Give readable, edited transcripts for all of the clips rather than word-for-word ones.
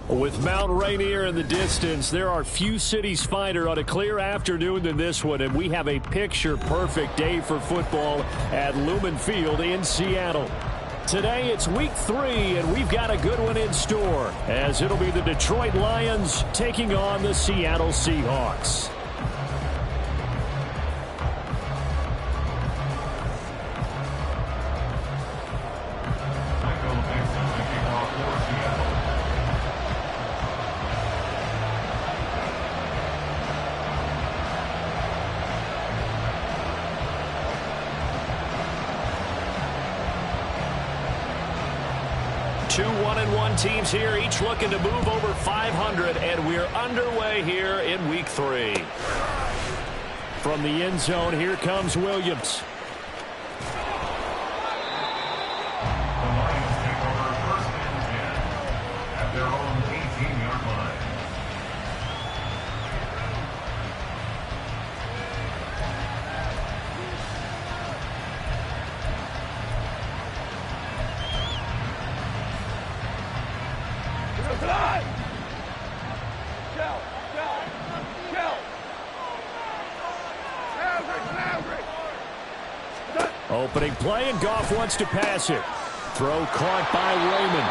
With Mount Rainier in the distance, there are few cities finer on a clear afternoon than this one, and we have a picture-perfect day for football at Lumen Field in Seattle. Today, it's week 3, and we've got a good one in store, as it'll be the Detroit Lions taking on the Seattle Seahawks. Two 1-1 teams here, each looking to move over 500, and we're underway here in week 3. From the end zone, here comes Williams. The Lions take over first and 10 at their own 18-yard line. Opening play, and Goff wants to pass it. Throw caught by Raymond.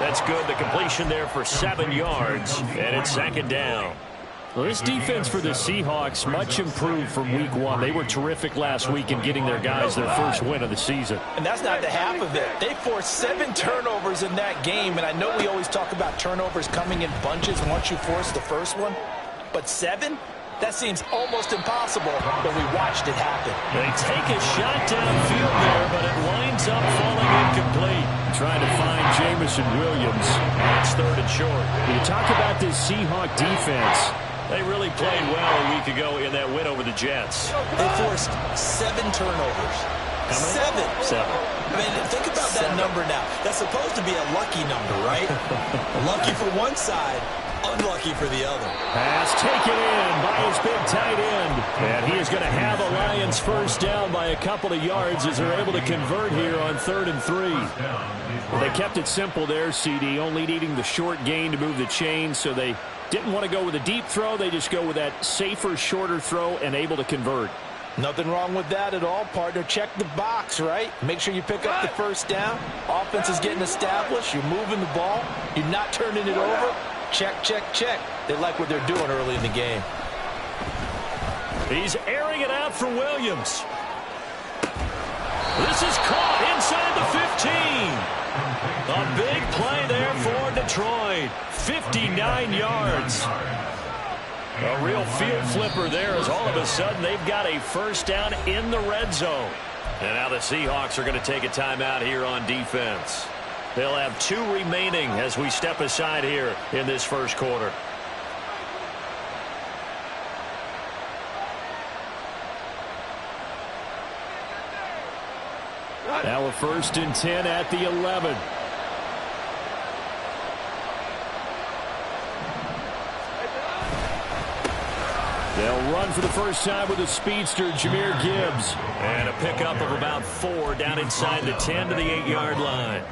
That's good. The completion there for 7 yards, and it's 2nd down. Well, this defense for the Seahawks much improved from week 1. They were terrific last week in getting their guys their first win of the season. And that's not the half of it. They forced 7 turnovers in that game, and I know we always talk about turnovers coming in bunches once you force the first one, but 7? That seems almost impossible, but we watched it happen. They take a shot downfield there, but it winds up falling incomplete. Trying to find Jamison Williams. And it's 3rd and short. When you talk about this Seahawk defense, they really played well a week ago in that win over the Jets. They forced 7 turnovers. How many? 7. 7. I mean, think about that number now. That's supposed to be a lucky number, right? Lucky for one side, unlucky for the other. Pass taken in by his big tight end. And he is going to have a Lions first down by a couple of yards as they're able to convert here on 3rd and 3. Well, they kept it simple there, CD, only needing the short gain to move the chain, so they didn't want to go with a deep throw. They just go with that safer, shorter throw and able to convert. Nothing wrong with that at all, partner. Check the box, right? Make sure you pick up the first down. Offense is getting established. You're moving the ball. You're not turning it over. Check, check, check. They like what they're doing early in the game. He's airing it out for Williams. This is caught inside the 15. A big play there for Detroit. 59 yards. A real field flipper there as all of a sudden they've got a first down in the red zone. And now the Seahawks are going to take a timeout here on defense. They'll have 2 remaining as we step aside here in this first quarter. Now a 1st and 10 at the 11. They'll run for the first time with a speedster, Jahmyr Gibbs. And a pickup of about 4 down inside the 10 to the 8-yard line.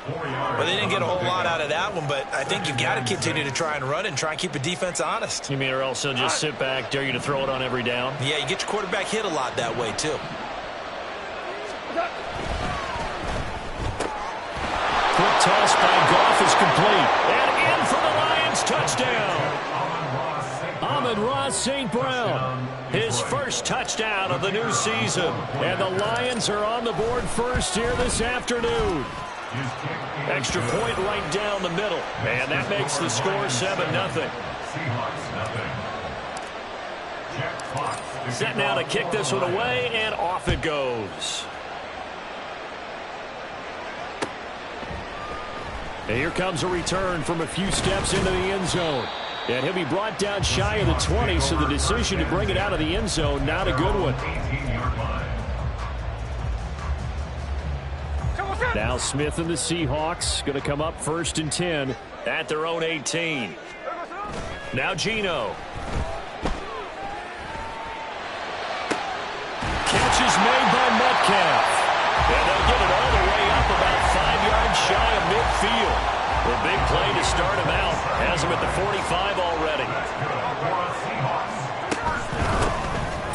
Well, they didn't get a whole lot out of that one, but I think you've got to continue to try and run and try and keep the defense honest. You mean or else they'll just sit back, dare you to throw it on every down? Yeah, you get your quarterback hit a lot that way, too. Quick toss by Goff is complete. And in for the Lions touchdown. Amon-Ra St. Brown, his first touchdown of the new season. And the Lions are on the board first here this afternoon. Extra point right down the middle. And that makes the score 7-0. Set now to kick this one away, and off it goes. And here comes a return from a few steps into the end zone. And he'll be brought down shy of the 20, so the decision to bring it out of the end zone, not a good one. Now Smith and the Seahawks going to come up 1st and 10 at their own 18. Now Geno. Catch is made by Metcalf. And they'll get it all the way up about 5 yards shy of midfield. The big play to start him out. Has him at the 45 already.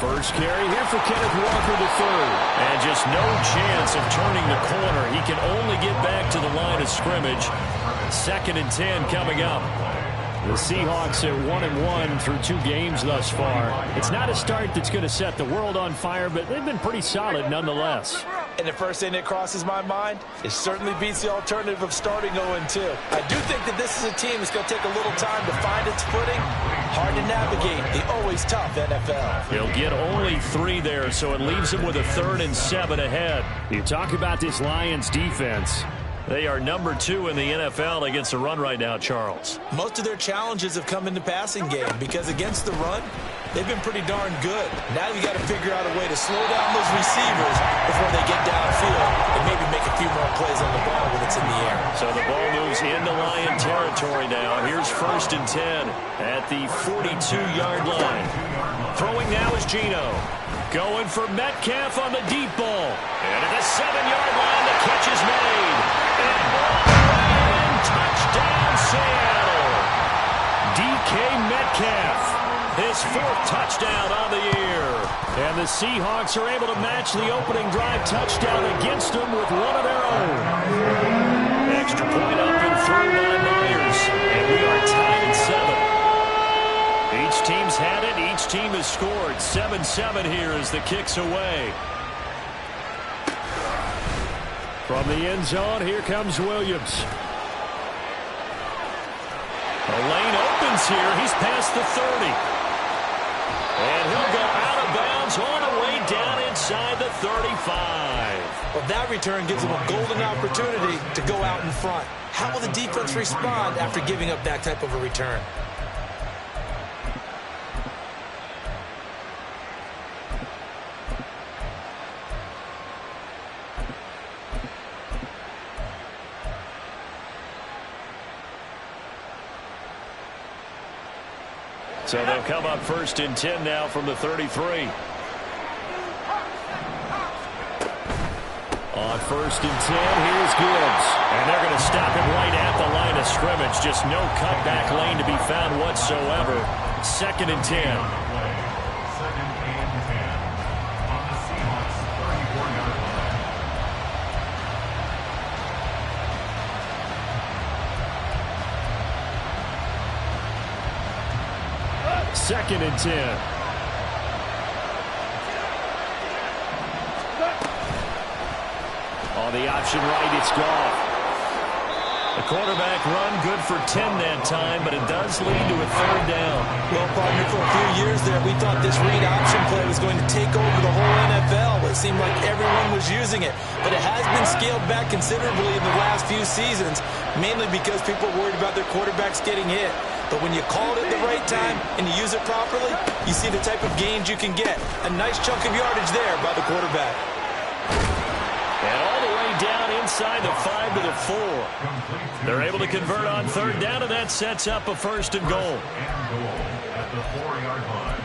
First carry here for Kenneth Walker III. And just no chance of turning the corner. He can only get back to the line of scrimmage. 2nd and 10 coming up. The Seahawks are 1-1 through 2 games thus far. It's not a start that's going to set the world on fire, but they've been pretty solid nonetheless. And the first thing that crosses my mind, it certainly beats the alternative of starting 0-2. I do think that this is a team that's going to take a little time to find its footing. Hard to navigate the always tough NFL. He'll get only 3 there, so it leaves him with a 3rd and 7 ahead. You talk about this Lions defense. They are number 2 in the NFL against the run right now, Charles. Most of their challenges have come in the passing game because against the run, they've been pretty darn good. Now you got to figure out a way to slow down those receivers before they get downfield and maybe make a few more plays on the ball when it's in the air. So the ball moves into Lion territory now. Here's 1st and 10 at the 42-yard line. Throwing now is Geno. Going for Metcalf on the deep ball. And at the 7-yard line, the catch is made. And touchdown, Seattle. DK Metcalf, his 4th touchdown on the year. And the Seahawks are able to match the opening drive touchdown against them with one of their own. Extra point up and through by Myers. And we are tied at 7. Each team's had it. Each team has scored. 7-7 here as the kick's away. From the end zone, here comes Williams. The lane opens here. He's past the 30. And he'll go out of bounds all the way down inside the 35. Well, that return gives him a golden opportunity to go out in front. How will the defense respond after giving up that type of a return? So they'll come up 1st and 10 now from the 33. On 1st and 10, here's Gibbs. And they're going to stop him right at the line of scrimmage. Just no cutback lane to be found whatsoever. 2nd and 10. Second and 10. On the option right, it's Goff. The quarterback run good for 10 that time, but it does lead to a 3rd down. Well, partner, for a few years there, we thought this read option play was going to take over the whole NFL. It seemed like everyone was using it, but it has been scaled back considerably in the last few seasons, mainly because people are worried about their quarterbacks getting hit. But when you call it at the right time and you use it properly, you see the type of gains you can get. A nice chunk of yardage there by the quarterback. And all the way down inside the 5 to the 4. They're able to convert on 3rd down, and that sets up a 1st and goal. At the 4-yard line.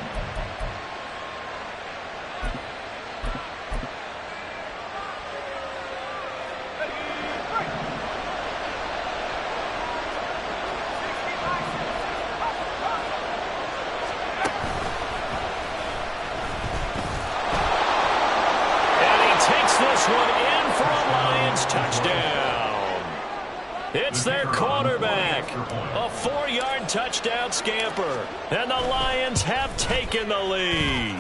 This one in for a Lions touchdown. It's their quarterback. A 4-yard touchdown scamper. And the Lions have taken the lead.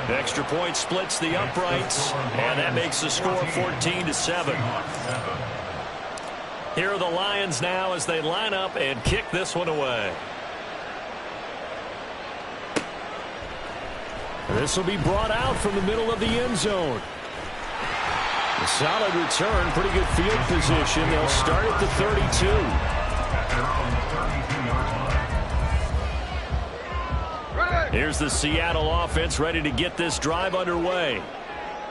Extra point splits the uprights. And that makes the score 14-7. Here are the Lions now as they line up and kick this one away. This will be brought out from the middle of the end zone. A solid return, pretty good field position. They'll start at the 32. Here's the Seattle offense ready to get this drive underway.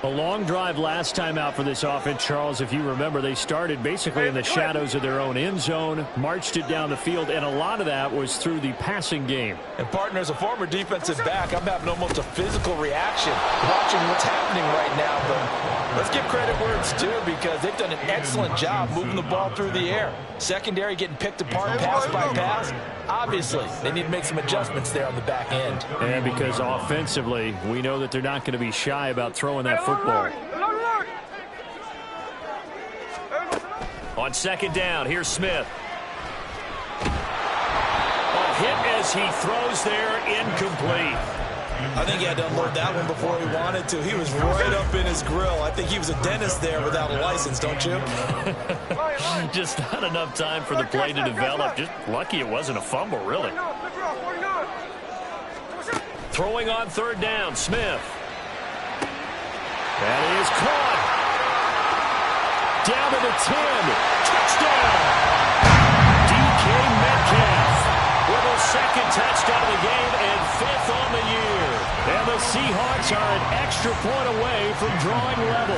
A long drive last time out for this offense, Charles. If you remember, they started basically in the shadows of their own end zone, marched it down the field, and a lot of that was through the passing game. And, partner, as a former defensive back, I'm having almost a physical reaction watching what's happening right now. But let's give credit where it's due because they've done an excellent job moving the ball through the air. Secondary getting picked apart pass by pass. Obviously, they need to make some adjustments there on the back end. And because offensively, we know that they're not going to be shy about throwing that football. On second down, here's Smith. A hit as he throws there, incomplete. I think he had to unload that one before he wanted to. He was right up in his grill. I think he was a dentist there without a license, don't you? Just not enough time for the play to develop. Just lucky it wasn't a fumble, really. Throwing on third down, Smith. That is caught. Down to the 10. Touchdown. DK Metcalf with a second touchdown of the game and 5th on the year. And the Seahawks are an extra point away from drawing level.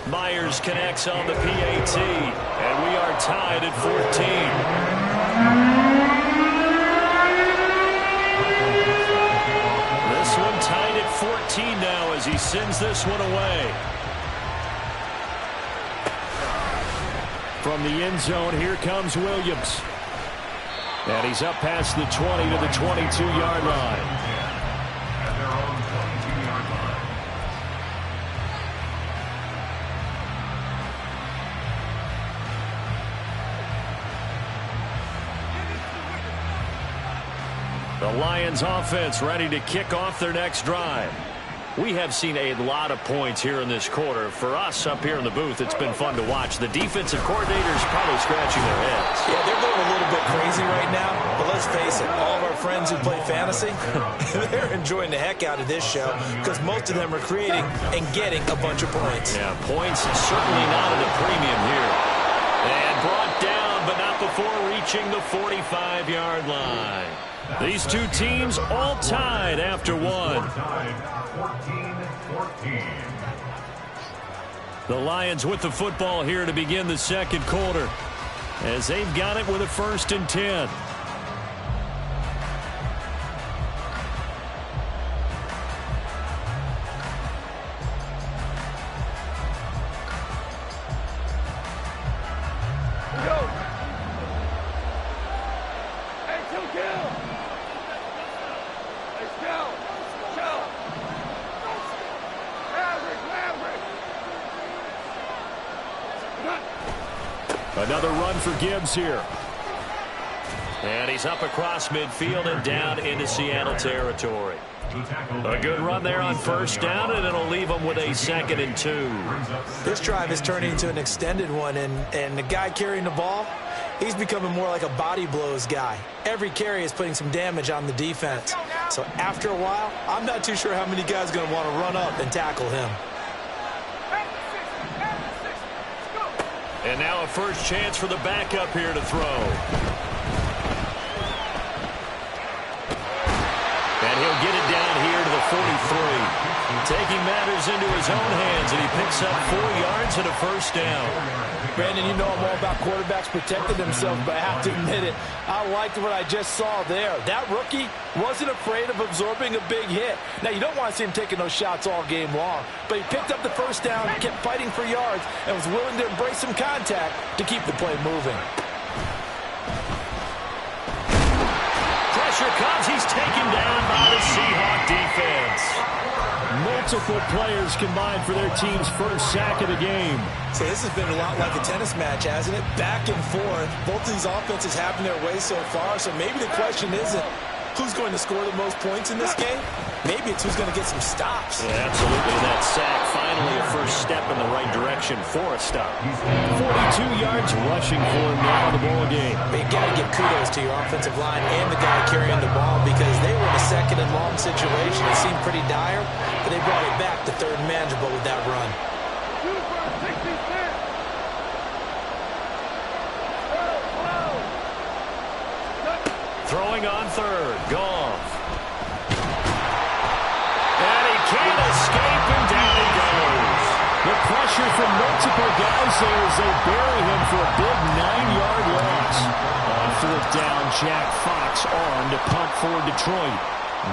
Myers connects on the PAT, and we are tied at 14. This one tied at 14 now as he sends this one away. From the end zone, here comes Williams. And he's up past the 20 to the 22-yard line. At their own 22-yard line. The Lions offense ready to kick off their next drive. We have seen a lot of points here in this quarter. For us up here in the booth, it's been fun to watch. The defensive coordinators probably scratching their heads. Yeah, they're going a little bit crazy right now, but let's face it, all of our friends who play fantasy, they're enjoying the heck out of this show because most of them are creating and getting a bunch of points. Yeah, points certainly not at a premium here. And brought down, but not before reaching the 45-yard line. These two teams all tied after one. 14-14. The Lions with the football here to begin the second quarter as they've got it with a 1st and 10. Another run for Gibbs here. And he's up across midfield and down into Seattle territory. A good run there on first down, and it'll leave them with a 2nd and 2. This drive is turning into an extended one, and the guy carrying the ball, he's becoming more like a body blows guy. Every carry is putting some damage on the defense. So after a while, I'm not too sure how many guys are going to want to run up and tackle him. And now a first chance for the backup here to throw. And he'll get it down here to the 43. Taking matters into his own hands, and he picks up 4 yards and a first down. Brandon, you know I'm all about quarterbacks protecting themselves, but I have to admit it. I liked what I just saw there. That rookie wasn't afraid of absorbing a big hit. Now, you don't want to see him taking those shots all game long, but he picked up the first down, kept fighting for yards, and was willing to embrace some contact to keep the play moving. Pressure comes. He's taken down by the Seahawk defense. Multiple players combined for their team's first sack of the game. So this has been a lot like a tennis match, hasn't it? Back and forth. Both of these offenses having their way so far. So maybe the question isn't who's going to score the most points in this game. Maybe it's who's going to get some stops. Yeah, absolutely. That sack finally a first step in the right direction for a stop. 42 yards rushing for him now in the ball game. But you got to give kudos to your offensive line and the guy carrying the ball because they were in a 2nd and long situation. It seemed pretty dire, but they brought it back to 3rd and manageable with that run. Throwing on 3rd, Goff. multiple guys there as they bury him for a big 9-yard loss. On fourth down, Jack Fox on to punt for Detroit.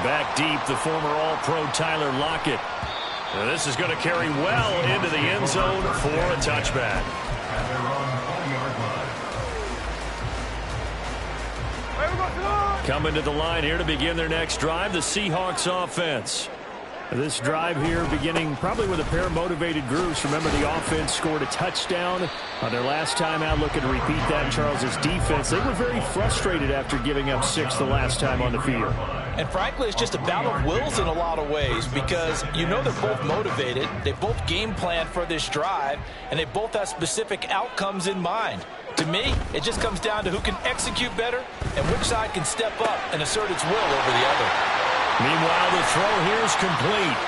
Back deep, the former All-Pro Tyler Lockett. Now this is going to carry well into the end zone for a touchback. At their own 40-yard line. Coming to the line here to begin their next drive, the Seahawks offense. This drive here beginning probably with a pair of motivated groups. Remember, the offense scored a touchdown on their last time out. Looking to repeat that. Charles's defense, they were very frustrated after giving up 6 the last time on the field. And frankly, it's just a battle of wills in a lot of ways because you know they're both motivated. They both game plan for this drive, and they both have specific outcomes in mind. To me, it just comes down to who can execute better and which side can step up and assert its will over the other. Meanwhile, the throw here is complete.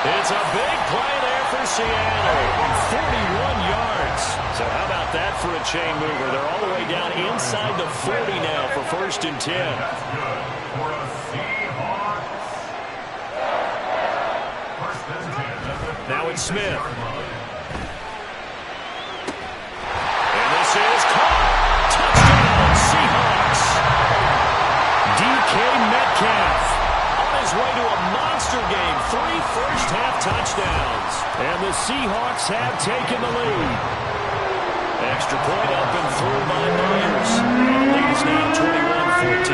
It's a big play there for Seattle. 41 yards. So how about that for a chain mover? They're all the way down inside the 40 now for 1st and 10. That's good for a Seahawks. 1st and 10. Now it's Smith. And this is caught. Touchdown, Seahawks. DK Metcalf on his way to a monster game. 3 first-half touchdowns. And the Seahawks have taken the lead. Extra point up and through by Myers. And the lead is now 21-14.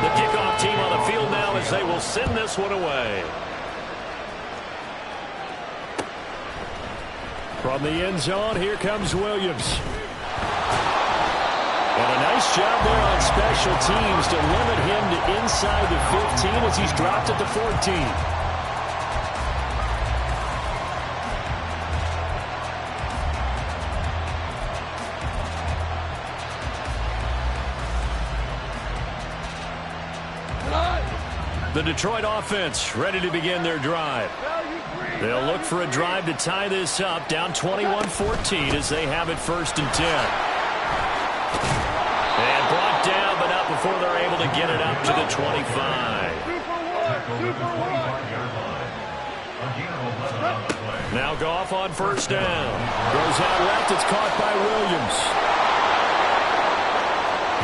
The kickoff team on the field now as they will send this one away. From the end zone, here comes Williams. And a nice job there on special teams to limit him to inside the 15 as he's dropped at the 14. The Detroit offense ready to begin their drive. They'll look for a drive to tie this up, down 21-14 as they have it 1st and 10. And brought down, but not before they're able to get it up to the 25. Now Goff on 1st down. Goes out left, it's caught by Williams.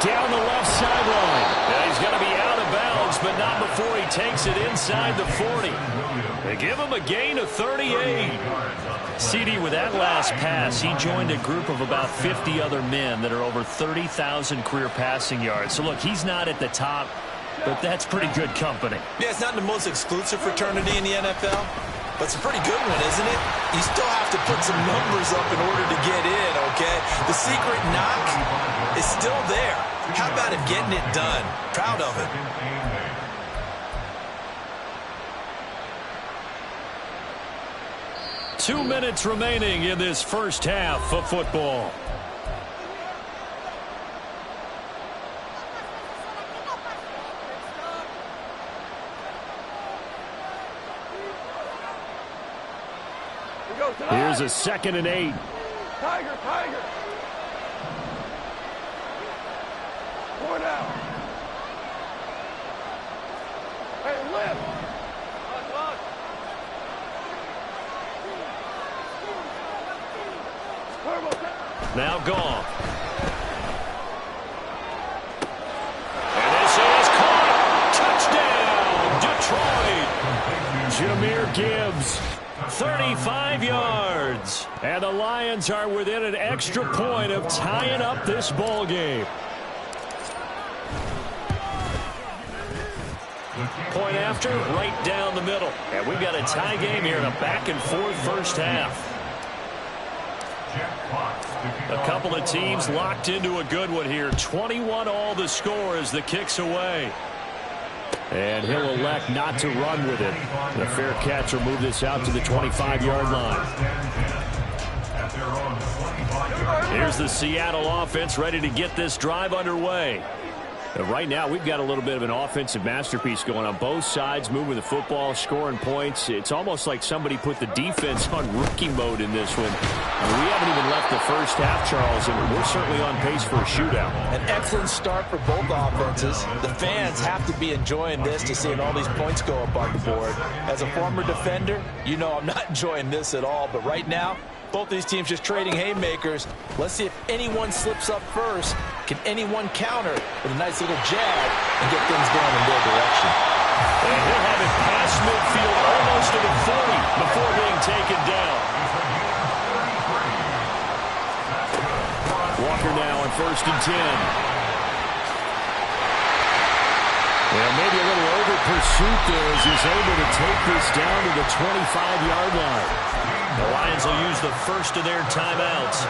Down the left sideline. Yeah, he's going to be out of bounds, but not before he takes it inside the 40. They give him a gain of 38. CD, with that last pass, he joined a group of about 50 other men that are over 30,000 career passing yards. So, look, he's not at the top, but that's pretty good company. Yeah, it's not the most exclusive fraternity in the NFL, but it's a pretty good one, isn't it? You still have to put some numbers up in order to get in, okay? The secret knock is still there. How about him getting it done? Proud of it. 2 minutes remaining in this first half of football. Here's a 2nd and 8. Tiger, Tiger. Point out. Hey, lift. Now Goff. And this is caught. Touchdown, Detroit. Jahmyr Gibbs. 35 yards. And the Lions are within an extra point of tying up this ball game. Point after, right down the middle. And we've got a tie game here in a back-and-forth first half. A couple of teams locked into a good one here. 21 all the score as the kick's away. And he'll elect not to run with it. The fair catch will move this out to the 25-yard line. Here's the Seattle offense ready to get this drive underway. Right now, we've got a little bit of an offensive masterpiece going on both sides, moving the football, scoring points. It's almost like somebody put the defense on rookie mode in this one. We haven't even left the first half, Charles, and we're certainly on pace for a shootout. An excellent start for both offenses. The fans have to be enjoying this to seeing all these points go up on the board. As a former defender, you know I'm not enjoying this at all, but right now, both these teams just trading haymakers. Let's see if anyone slips up first. Can anyone counter with a nice little jab and get things going in their direction? And he'll have it past midfield almost to the 40 before being taken down. Walker now on 1st and 10. Well, maybe a little over pursuit there as he's able to take this down to the 25-yard line. The Lions will use the first of their timeouts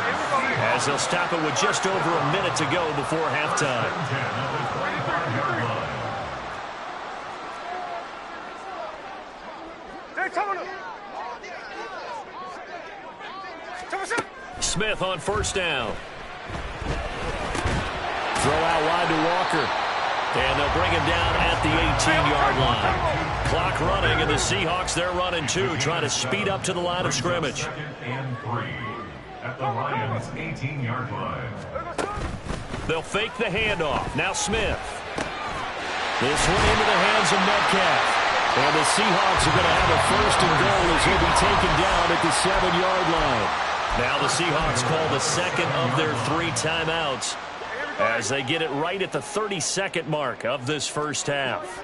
as they'll stop it with just over a minute to go before halftime. Smith on 1st down. Throw out wide to Walker. And they'll bring him down at the 18-yard line. Clock running, and the Seahawks, they're running too, trying to speed up to the line of scrimmage. 2nd and 3 at the Lions' 18-yard line. They'll fake the handoff. Now Smith. This one into the hands of Metcalf. And the Seahawks are going to have a 1st and goal as he'll be taken down at the 7-yard line. Now the Seahawks call the second of their 3 timeouts, as they get it right at the 32nd mark of this first half.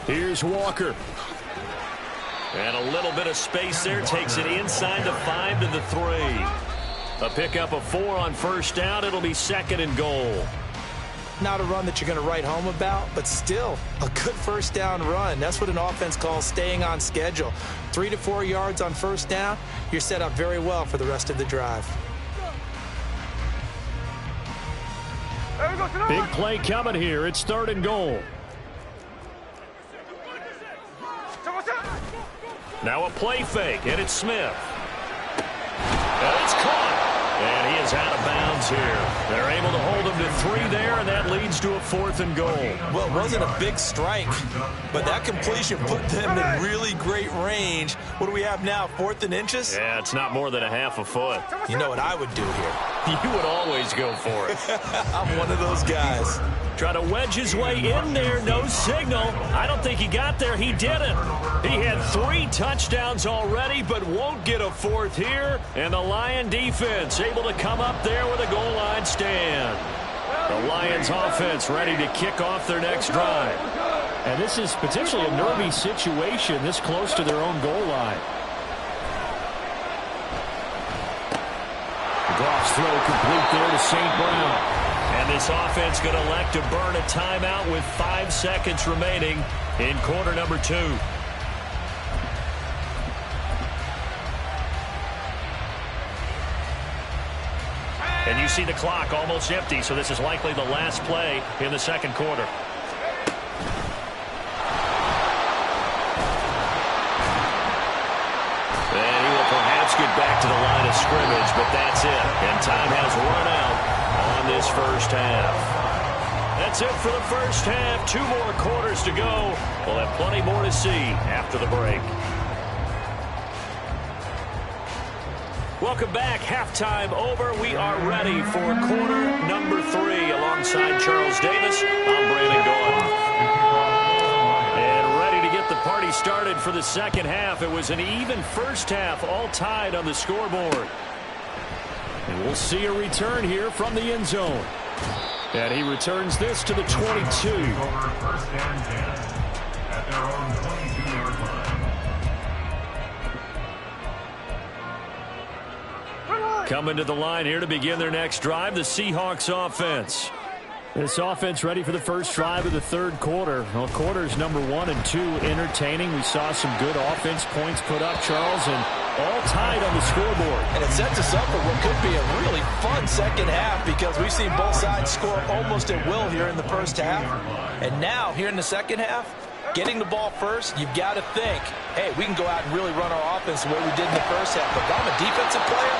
Here's Walker. And a little bit of space there. Takes it inside the 5 to the 3. A pickup of 4 on 1st down. It'll be 2nd and goal. Not a run that you're going to write home about, but still a good 1st down run. That's what an offense calls staying on schedule. 3 to 4 yards on 1st down. You're set up very well for the rest of the drive. Big play coming here. It's 3rd and goal. Now a play fake, and it's Smith. And it's caught. And he is out of bounds here. They're able to hold him to 3 there, and that leads to a 4th and goal. Well, it wasn't a big strike, but that completion put them in really great range. What do we have now, 4th and inches? Yeah, it's not more than a half a foot. You know what I would do here? You would always go for it. I'm one of those guys. Try to wedge his way in there. No signal. I don't think he got there. He didn't. He had 3 touchdowns already, but won't get a 4th here. And the Lion defense able to come up there with a goal line stand. The Lions offense ready to kick off their next drive. And this is potentially a nervy situation this close to their own goal line. Goff's throw complete there to St. Brown. And this offense going to elect to burn a timeout with 5 seconds remaining in quarter number 2. And you see the clock almost empty, so this is likely the last play in the 2nd quarter. And he will perhaps get back to the line of scrimmage, but that's it. And time has run out on this first half. That's it for the first half. 2 more quarters to go. We'll have plenty more to see after the break. Welcome back. Halftime over. We are ready for quarter number 3. Alongside Charles Davis, I'm Brandon Gaudin. And ready to get the party started for the second half. It was an even first half, all tied on the scoreboard. And we'll see a return here from the end zone. And he returns this to the 22. Over 1st and 10 at their own 22-yard line. Coming to the line here to begin their next drive, the Seahawks offense. This offense ready for the first drive of the 3rd quarter. Well, quarters number 1 and 2 entertaining. We saw some good offense points put up, Charles, and all tied on the scoreboard. And it sets us up for what could be a really fun second half, because we've seen both sides score almost at will here in the first half. And now, here in the second half, getting the ball first, you've got to think, hey, we can go out and really run our offense the way we did in the first half. But if I'm a defensive player,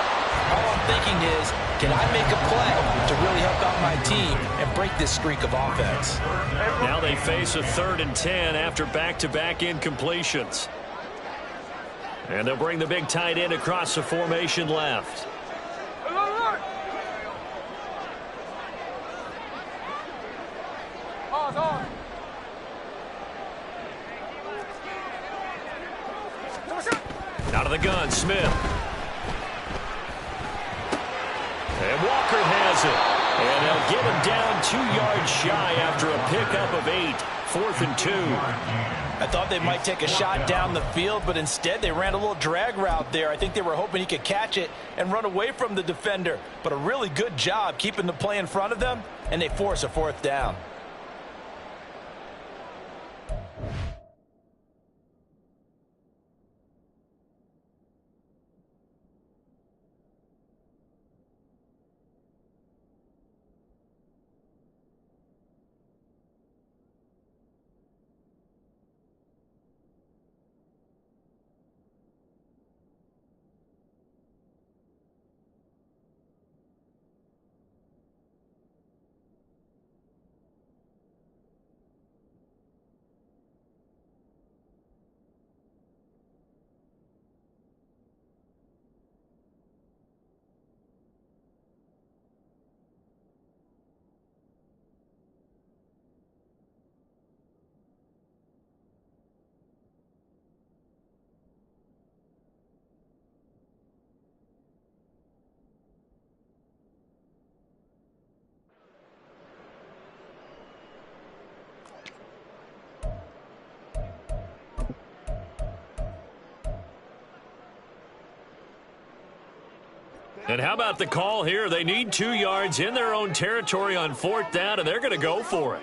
All I'm thinking is, can I make a play to really help out my team and break this streak of offense? Now they face a 3rd and 10 after back-to-back incompletions. And they'll bring the big tight end across the formation left. Out of the gun, Smith. And Walker has it. And they'll get him down 2 yards shy after a pickup of 8. 4th and 2. I thought they might take a shot down the field, but instead they ran a little drag route there. I think they were hoping he could catch it and run away from the defender. But a really good job keeping the play in front of them, and they force a 4th down. And how about the call here? They need 2 yards in their own territory on 4th down, and they're going to go for it.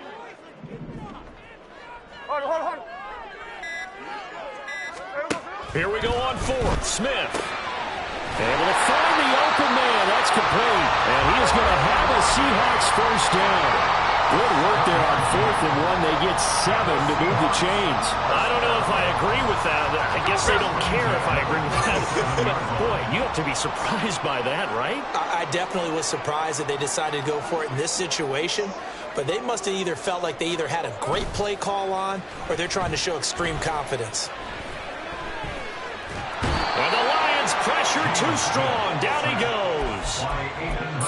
Here we go on 4th. Smith. Able to find the open man. That's complete. And he is going to have a Seahawks 1st down. Good work there on 4th and 1. They get 7 to move the chains. I don't know if I agree with that. I guess they don't care if I agree with that. But, boy, you have to be surprised by that, right? I definitely was surprised that they decided to go for it in this situation. But they must have either felt like they either had a great play call on or they're trying to show extreme confidence. And the Lions pressure too strong. Down he goes.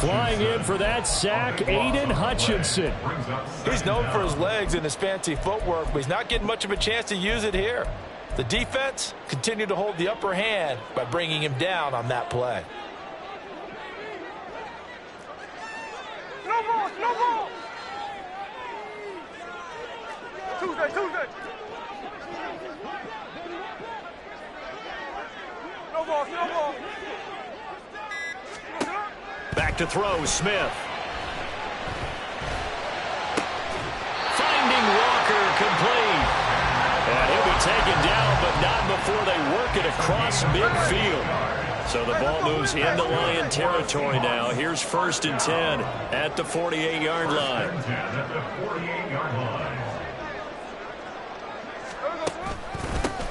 Flying in for that sack, Aiden Hutchinson. He's known for his legs and his fancy footwork, but he's not getting much of a chance to use it here. The defense continued to hold the upper hand by bringing him down on that play. No ball, no ball. Tuesday. No ball. Back to throw, Smith. Finding Walker, complete. And he'll be taken down, but not before they work it across midfield. So the ball moves into Lion territory now. Here's 1st and 10 at the 48-yard line.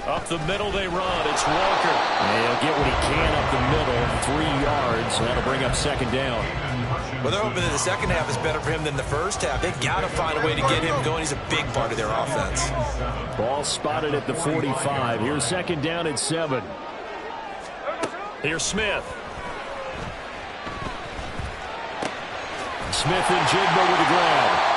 Up the middle they run. It's Walker. And he'll get what he can up the middle. 3 yards. So that'll bring up 2nd down. Well, they're hoping that the second half is better for him than the first half. They've got to find a way to get him going. He's a big part of their offense. Ball spotted at the 45. Here's 2nd down at 7. Here's Smith. Smith and Jigba with the grab.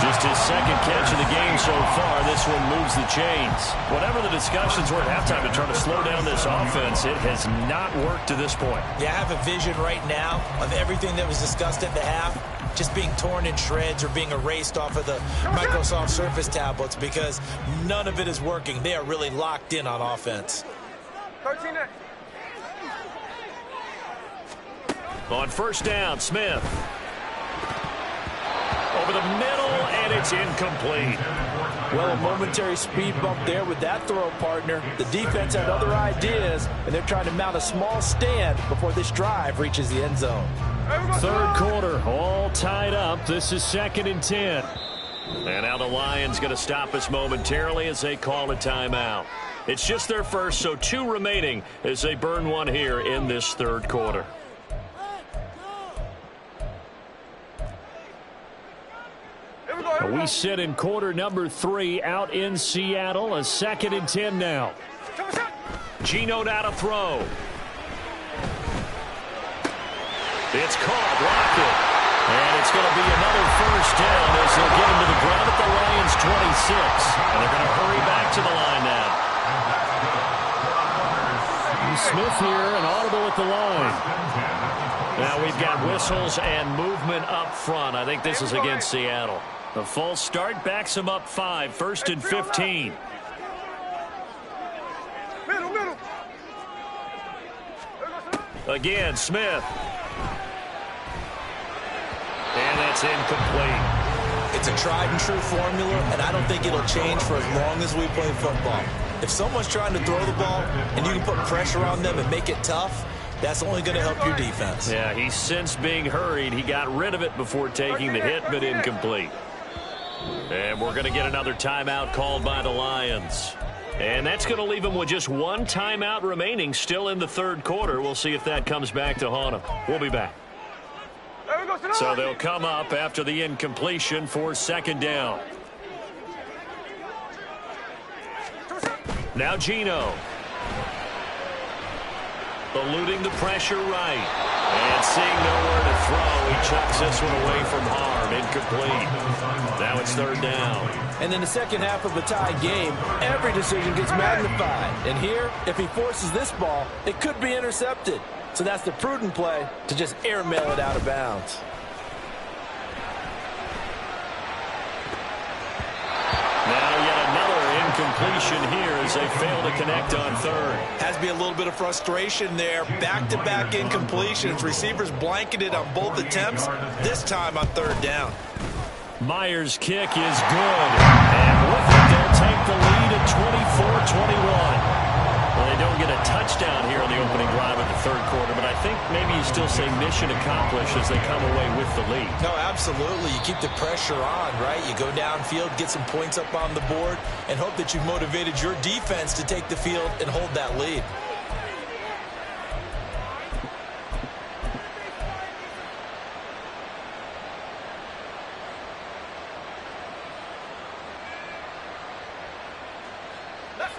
Just his 2nd catch of the game so far. This one moves the chains. Whatever the discussions were at halftime to try to slow down this offense, it has not worked to this point. Yeah, I have a vision right now of everything that was discussed at the half just being torn in shreds or being erased off of the Microsoft Surface tablets because none of it is working. They are really locked in on offense. 13. On 1st down, Smith. Over the middle, and it's incomplete. Well, a momentary speed bump there with that throw, partner. The defense had other ideas, and they're trying to mount a small stand before this drive reaches the end zone. 3rd quarter, all tied up. This is 2nd and 10. And now the Lions going to stop us momentarily as they call a timeout. It's just their first, so 2 remaining as they burn one here in this 3rd quarter. We sit in quarter number 3 out in Seattle. A 2nd and 10 now. Geno now to throw. It's caught, blocked it. And it's going to be another first down as they'll get him to the ground at the Lions 26. And they're going to hurry back to the line now. Smith here, an audible at the line. Now we've got whistles and movement up front. I think this is against Seattle. The false start backs him up 5, 1st and 15. Middle. Again, Smith. And that's incomplete. It's a tried and true formula, and I don't think it'll change for as long as we play football. If someone's trying to throw the ball and you can put pressure on them and make it tough, that's only going to help your defense. Yeah, he's since being hurried. He got rid of it before taking the hit, but incomplete. And we're going to get another timeout called by the Lions. And that's going to leave him with just one timeout remaining still in the 3rd quarter. We'll see if that comes back to haunt him. We'll be back. So they'll come up after the incompletion for 2nd down. Now Geno. Eluding the pressure right. And seeing nowhere to throw, he chucks this one away from harm. Incomplete. Now it's 3rd down. And in the second half of a tie game, every decision gets magnified. And here, if he forces this ball, it could be intercepted. So that's the prudent play to just airmail it out of bounds. Completion here as they fail to connect on 3rd. Has to be a little bit of frustration there. Back-to-back incompletions. Receivers blanketed on both attempts, this time on 3rd down. Myers' kick is good. And with it, they'll take the lead at 24-21. Well, they don't get a touchdown here in the opening drive of the 3rd quarter, but I think maybe you still say mission accomplished as they come away with the lead. No, absolutely. You keep the pressure on, right? You go downfield, get some points up on the board, and hope that you've motivated your defense to take the field and hold that lead.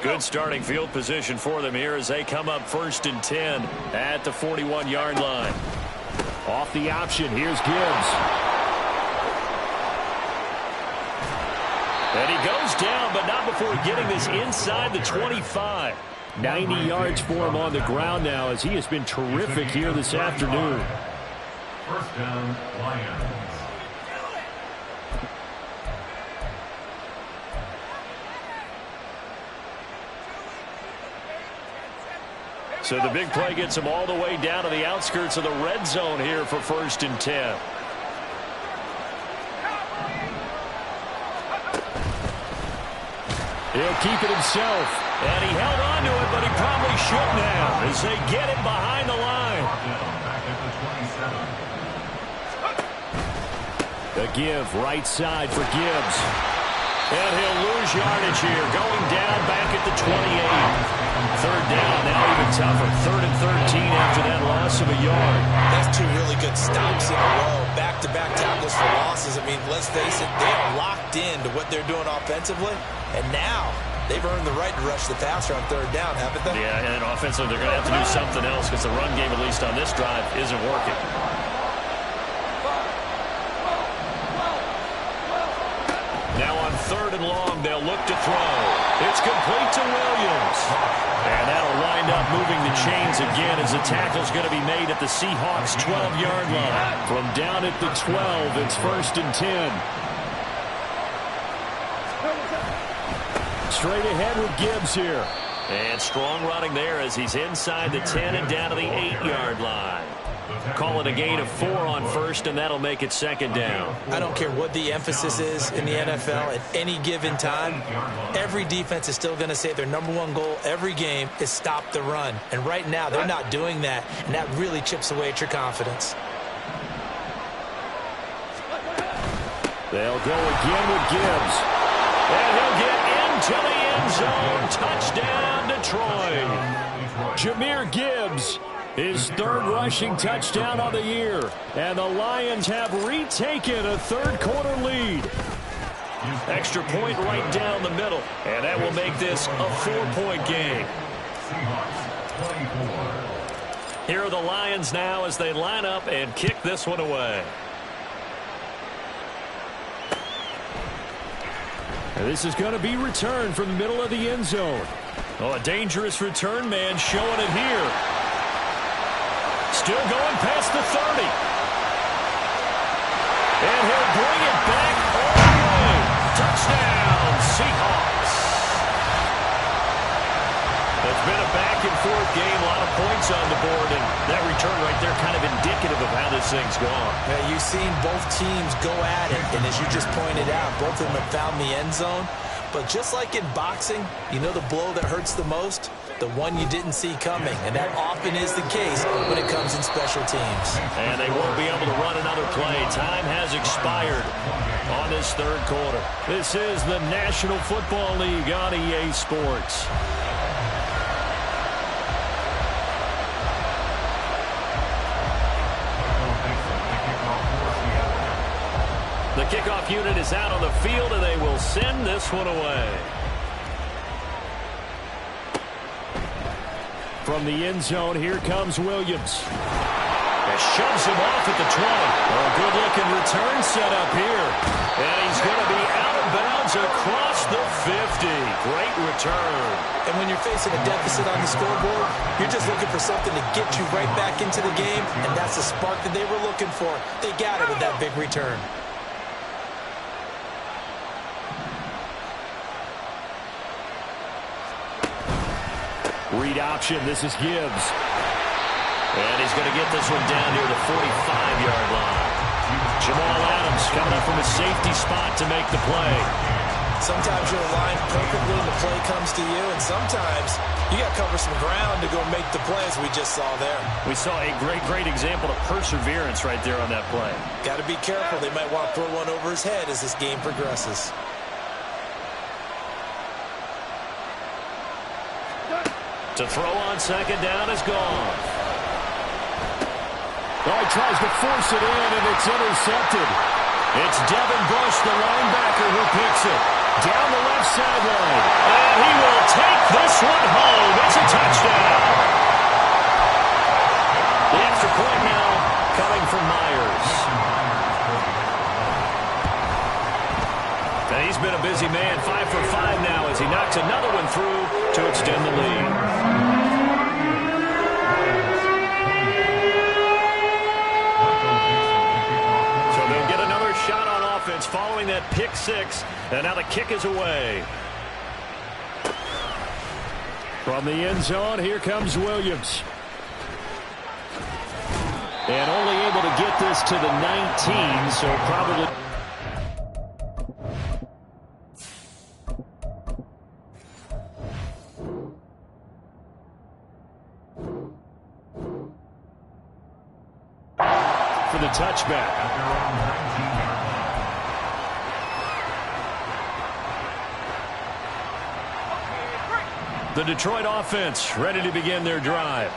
Good starting field position for them here as they come up 1st and 10 at the 41-yard line. Off the option, here's Gibbs. And he goes down, but not before getting this inside the 25. 90 yards for him on the ground now as he has been terrific here this afternoon. 1st down, Lions. So the big play gets him all the way down to the outskirts of the red zone here for 1st and 10. He'll keep it himself. And he held on to it, but he probably shouldn't have as they get it behind the line. The give, right side for Gibbs. And he'll lose yardage here, going down back at the 28. 3rd down, now even tougher. 3rd and 13 after that loss of a yard. That's 2 really good stops in a row. Back-to-back tackles for losses. I mean, let's face it, they are locked into what they're doing offensively. And now they've earned the right to rush the passer on 3rd down, haven't they? Yeah, and offensively they're going to have to do something else because the run game, at least on this drive, isn't working. Now on 3rd and long, they'll look to throw. It's complete to Williams. And that'll wind up moving the chains again as the tackle's going to be made at the Seahawks' 12-yard line. From down at the 12, it's 1st and 10. Straight ahead with Gibbs here. And strong running there as he's inside the 10 and down to the 8-yard line. Call it a gain of 4 on 1st, and that'll make it 2nd down. I don't care what the emphasis is in the NFL at any given time. Every defense is still going to say their #1 goal every game is stop the run. And right now, they're not doing that, and that really chips away at your confidence. They'll go again with Gibbs. And he'll get into the end zone. Touchdown, Detroit. Jahmyr Gibbs, his 3rd rushing touchdown of the year. And the Lions have retaken a 3rd quarter lead. Extra point right down the middle. And that will make this a 4-point game. Here are the Lions now as they line up and kick this one away. And this is going to be returned from the middle of the end zone. Oh, a dangerous return man showing it here. Still going past the 30. And he'll bring it back all the way. Touchdown, Seahawks. It's been a back-and-forth game, a lot of points on the board, and that return right there kind of indicative of how this thing's gone. Yeah, you've seen both teams go at it, and as you just pointed out, both of them have found the end zone. But just like in boxing, you know the blow that hurts the most? The one you didn't see coming, and that often is the case when it comes in special teams. And they won't be able to run another play. Time has expired on this third quarter. This is the National Football League on EA Sports. The kickoff unit is out on the field, and they will send this one away. From the end zone, here comes Williams. And shoves him off at the 20. A good-looking return set up here. And he's going to be out of bounds across the 50. Great return. And when you're facing a deficit on the scoreboard, you're just looking for something to get you right back into the game, and that's the spark that they were looking for. They got it with that big return. Read option. This is Gibbs. And he's going to get this one down near the 45-yard line. Jamal Adams coming up from a safety spot to make the play. Sometimes you're aligned perfectly and the play comes to you, and sometimes you got to cover some ground to go make the play, as we just saw there. We saw a great example of perseverance right there on that play. Got to be careful. They might want to throw one over his head as this game progresses. To throw on second down is gone. Oh, he tries to force it in, and it's intercepted. It's Devin Bush, the linebacker, who picks it. Down the left sideline. And he will take this one home. It's a touchdown. The extra point now coming from Myers. And he's been a busy man, 5 for 5 now as he knocks another one through to extend the lead. So they'll get another shot on offense following that pick six, and now the kick is away. From the end zone, here comes Williams. And only able to get this to the 19, so probably... for the touchback. The Detroit offense ready to begin their drive.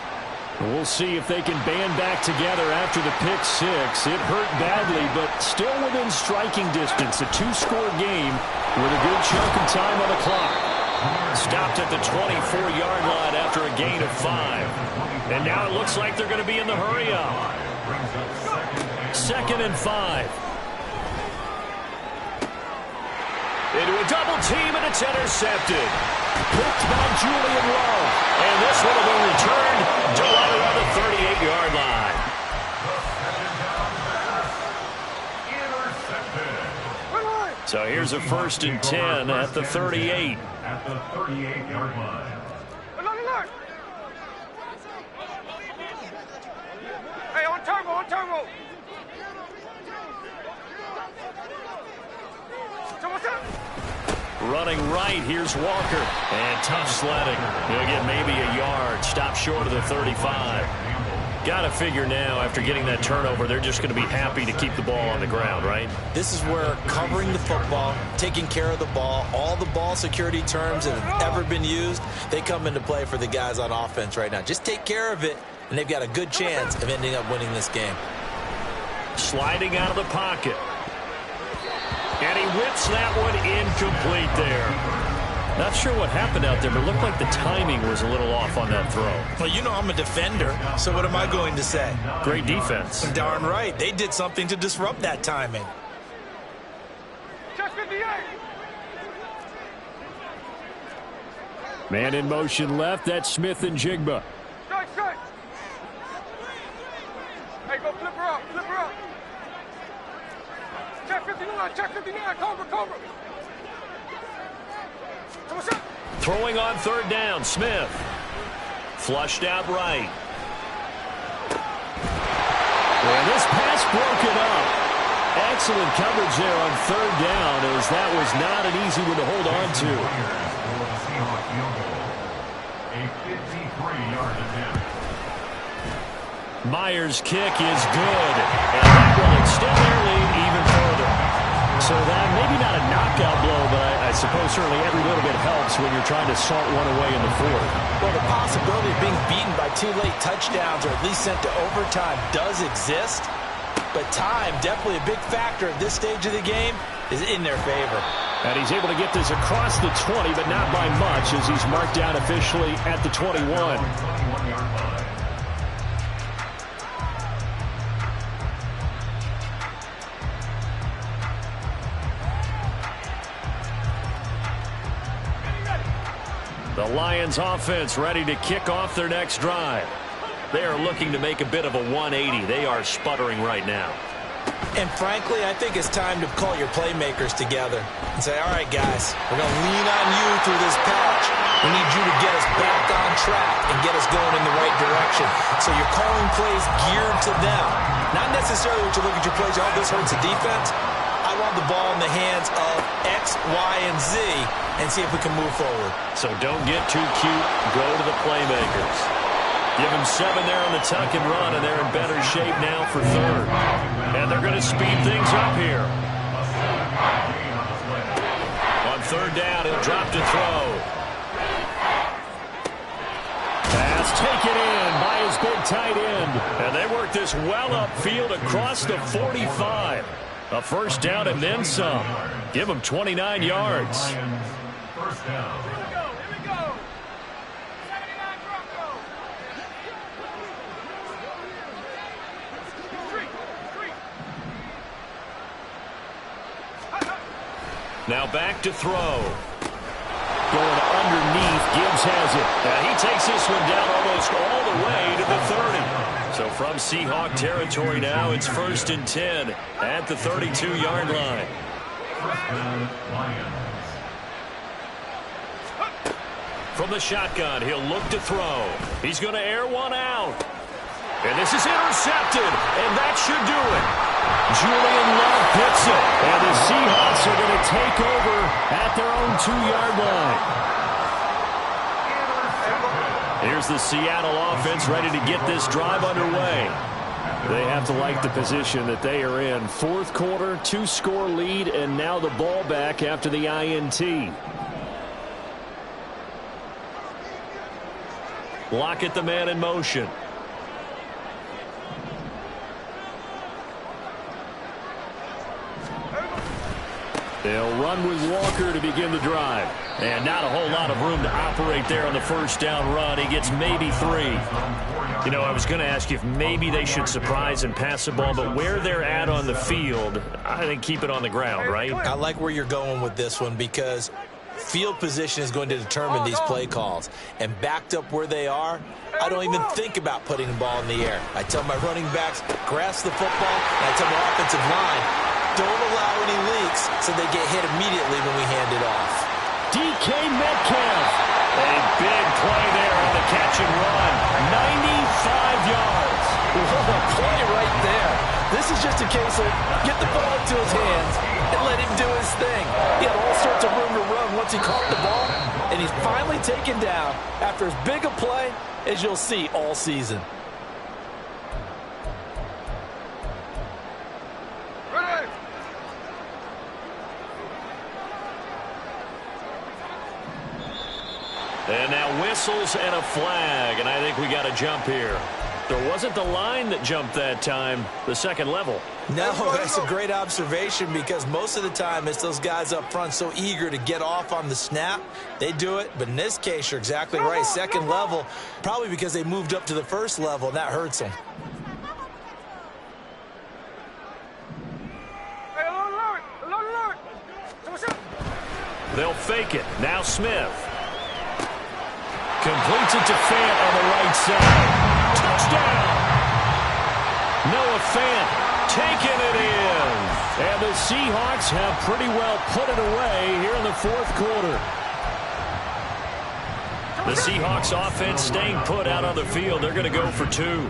We'll see if they can band back together after the pick six. It hurt badly, but still within striking distance. A two-score game with a good chunk of time on the clock. Stopped at the 24-yard line after a gain of 5. And now it looks like they're going to be in the hurry-up. 2nd and 5. Into a double team, and it's intercepted. Picked by Julian Love. And this one will be returned to right around the 38-yard line. So here's a 1st and 10 at the 38. At the 38-yard line. Alert! Hey, on turbo, on turbo! So what's up? Running right, here's Walker. And tough sledding. He'll get maybe a yard. Stop short of the 35. Got to figure now, after getting that turnover, they're just going to be happy to keep the ball on the ground, right? This is where covering the football, taking care of the ball, all the ball security terms that have ever been used, they come into play for the guys on offense right now. Just take care of it, and they've got a good chance of ending up winning this game. Sliding out of the pocket. And he whips that one incomplete there. Not sure what happened out there, but it looked like the timing was a little off on that throw. Well, you know I'm a defender, so what am I going to say? Great defense. Darn right. They did something to disrupt that timing. Check 58. Man in motion left. That's Smith and Jigba. Strike, strike. Hey, go flip her up, flip her up. Check 59, check 59, Cobra, Cobra. Come on, shot. Throwing on third down, Smith. Flushed out right. And this pass broken up. Excellent coverage there on third down, as that was not an easy one to hold on to. A 53-yard attempt. Myers' kick is good, and that will extend their lead even further. So that maybe not a knockout blow, but I suppose certainly every little bit helps when you're trying to salt one away in the fourth. Well, the possibility of being beaten by 2 late touchdowns or at least sent to overtime does exist, but time, definitely a big factor at this stage of the game, is in their favor. And he's able to get this across the 20, but not by much, as he's marked down officially at the 21. The Lions offense ready to kick off their next drive. They are looking to make a bit of a 180. They are sputtering right now. And frankly, I think it's time to call your playmakers together and say, all right, guys, we're going to lean on you through this patch. We need you to get us back on track and get us going in the right direction. So you're calling plays geared to them. Not necessarily what you look at your plays, oh, this hurts the defense. I want the ball in the hands of X, Y, and Z and see if we can move forward. So don't get too cute. Go to the playmakers. Give them 7 there on the tuck and run, and they're in better shape now for third. And they're going to speed things up here. On third down, he'll drop to throw. Pass taken in by his big tight end. And they work this well upfield across the 45. A first down and then some. Give them 29 yards. First down. Here we go. 79 Bronco. Street. Now back to throw. Going underneath, Gibbs has it. He takes this one down almost all the way to the 30. So from Seahawk territory now, it's 1st and 10 at the 32-yard line. First down, Lions. From the shotgun, he'll look to throw. He's going to air one out. And this is intercepted, and that should do it. Julian Love hits it, and the Seahawks are going to take over at their own 2-yard line. Here's the Seattle offense ready to get this drive underway. They have to like the position that they are in. Fourth quarter, 2-score lead, and now the ball back after the INT. Lockett, the man in motion. They'll run with Walker to begin the drive. And not a whole lot of room to operate there on the first down run. He gets maybe 3. You know, I was going to ask you if maybe they should surprise and pass the ball, but where they're at on the field, I think keep it on the ground, right? I like where you're going with this one because field position is going to determine these play calls. And backed up where they are, I don't even think about putting the ball in the air. I tell my running backs, grasp the football, and I tell my offensive line, don't allow any leaks so they get hit immediately when we hand it off. DK Metcalf. A big play there on the catch and run. 95 yards. What a play right there. This is just a case of get the ball into his hands and let him do his thing. He had all sorts of room to run once he caught the ball, and he's finally taken down after as big a play as you'll see all season. Ready. And now whistles and a flag, and I think we got to jump here. There wasn't the line that jumped that time, the second level. No, that's a great observation because most of the time it's those guys up front so eager to get off on the snap. They do it, but in this case, you're exactly right. Second level, probably because they moved up to the first level, and that hurts them. They'll fake it. Now Smith. Completes it to Fant on the right side. Touchdown! Noah Fant taking it in. And the Seahawks have pretty well put it away here in the fourth quarter. The Seahawks offense staying put out on the field. They're going to go for two.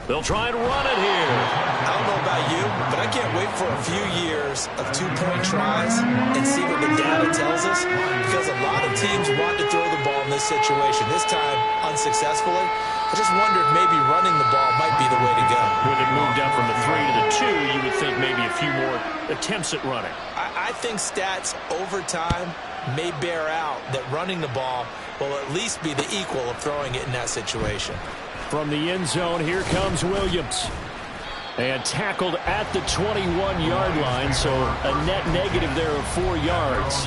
They'll try and run it here. I don't know about you, but I can't wait for a few years of two-point tries and see what the data tells us, because a lot of teams want to throw the ball in this situation. This time, unsuccessfully. I just wonder if maybe running the ball might be the way to go. With it moved up from the 3 to the 2, you would think maybe a few more attempts at running. I think stats over time may bear out that running the ball will at least be the equal of throwing it in that situation. From the end zone, here comes Williams. And tackled at the 21-yard line, so a net negative there of 4 yards.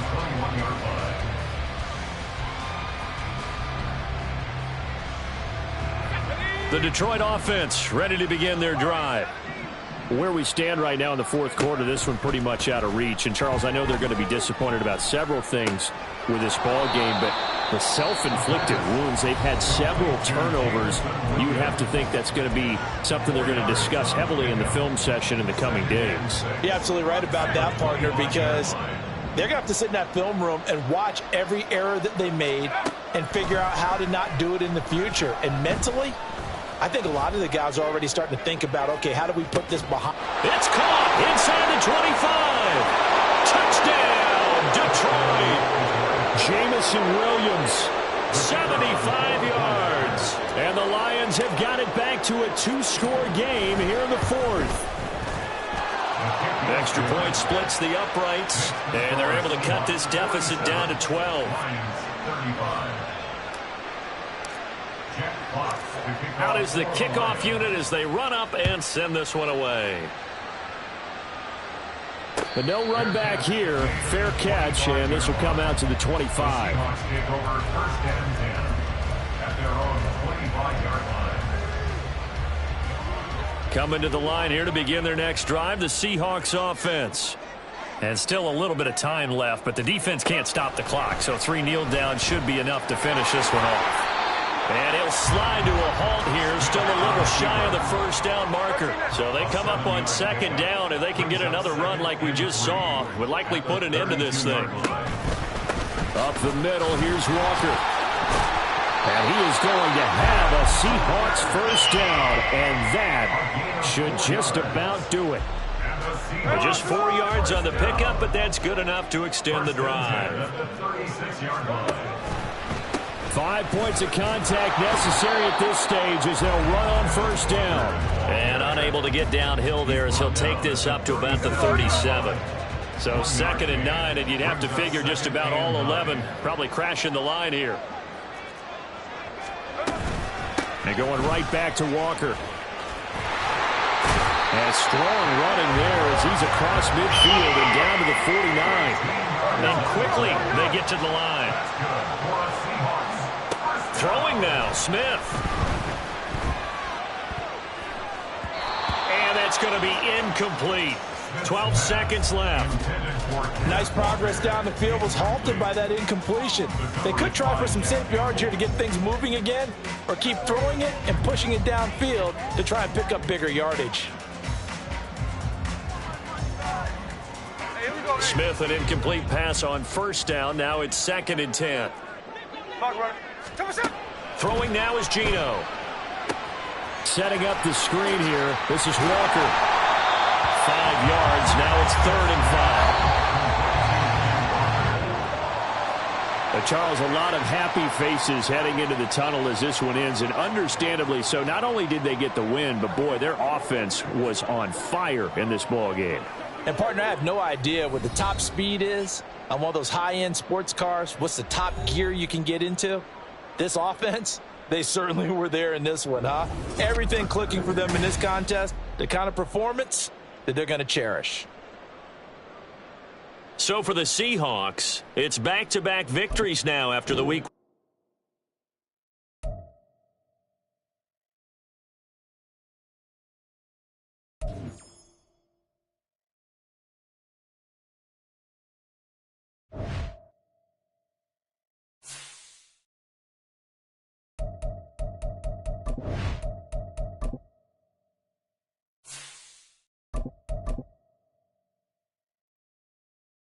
The Detroit offense ready to begin their drive. Where we stand right now in the fourth quarter, this one pretty much out of reach. And, Charles, I know they're going to be disappointed about several things with this ball game, but the self-inflicted wounds, they've had several turnovers. You have to think that's going to be something they're going to discuss heavily in the film session in the coming days. You're absolutely right about that, partner, because they're going to have to sit in that film room and watch every error that they made and figure out how to not do it in the future. And mentally, I think a lot of the guys are already starting to think about, okay, how do we put this behind? It's caught inside the 25. Touchdown, Detroit. Jamison Williams, 75 yards. And the Lions have got it back to a 2-score game here in the fourth. Extra point splits the uprights, and they're able to cut this deficit down to 12. Out is the kickoff unit as they run up and send this one away. But no run back here. Fair catch, and this will come out to the 25. Coming to the line here to begin their next drive, the Seahawks offense. And still a little bit of time left, but the defense can't stop the clock, so 3 kneel down should be enough to finish this one off. And he'll slide to a halt here, still a little shy of the first down marker. So they come up on second down, and they can get another run like we just saw. Would likely put an end to this thing. Up the middle, here's Walker. And he is going to have a Seahawks first down, and that should just about do it. Just 4 yards on the pickup, but that's good enough to extend the drive. 5 points of contact necessary at this stage as they'll run on first down. And unable to get downhill there as he'll take this up to about the 37. So 2nd and 9, and you'd have to figure just about all 11 probably crashing the line here. And going right back to Walker. And strong running there as he's across midfield and down to the 49. And quickly they get to the line. Throwing now, Smith. And that's going to be incomplete. 12 seconds left. Nice progress down the field was halted by that incompletion. They could try for some safe yards here to get things moving again, or keep throwing it and pushing it downfield to try and pick up bigger yardage. Smith, an incomplete pass on first down. Now it's 2nd and 10. Throwing now is Geno. Setting up the screen here. This is Walker. 5 yards. Now it's 3rd and 5. Charles, a lot of happy faces heading into the tunnel as this one ends, and understandably so. Not only did they get the win, but boy, their offense was on fire in this ball game. And, partner, I have no idea what the top speed is on one of those high-end sports cars. What's the top gear you can get into? This offense, They certainly were there in this one, huh? Everything clicking for them in this contest, the kind of performance that they're going to cherish. So for the Seahawks, it's back-to-back victories now after the week.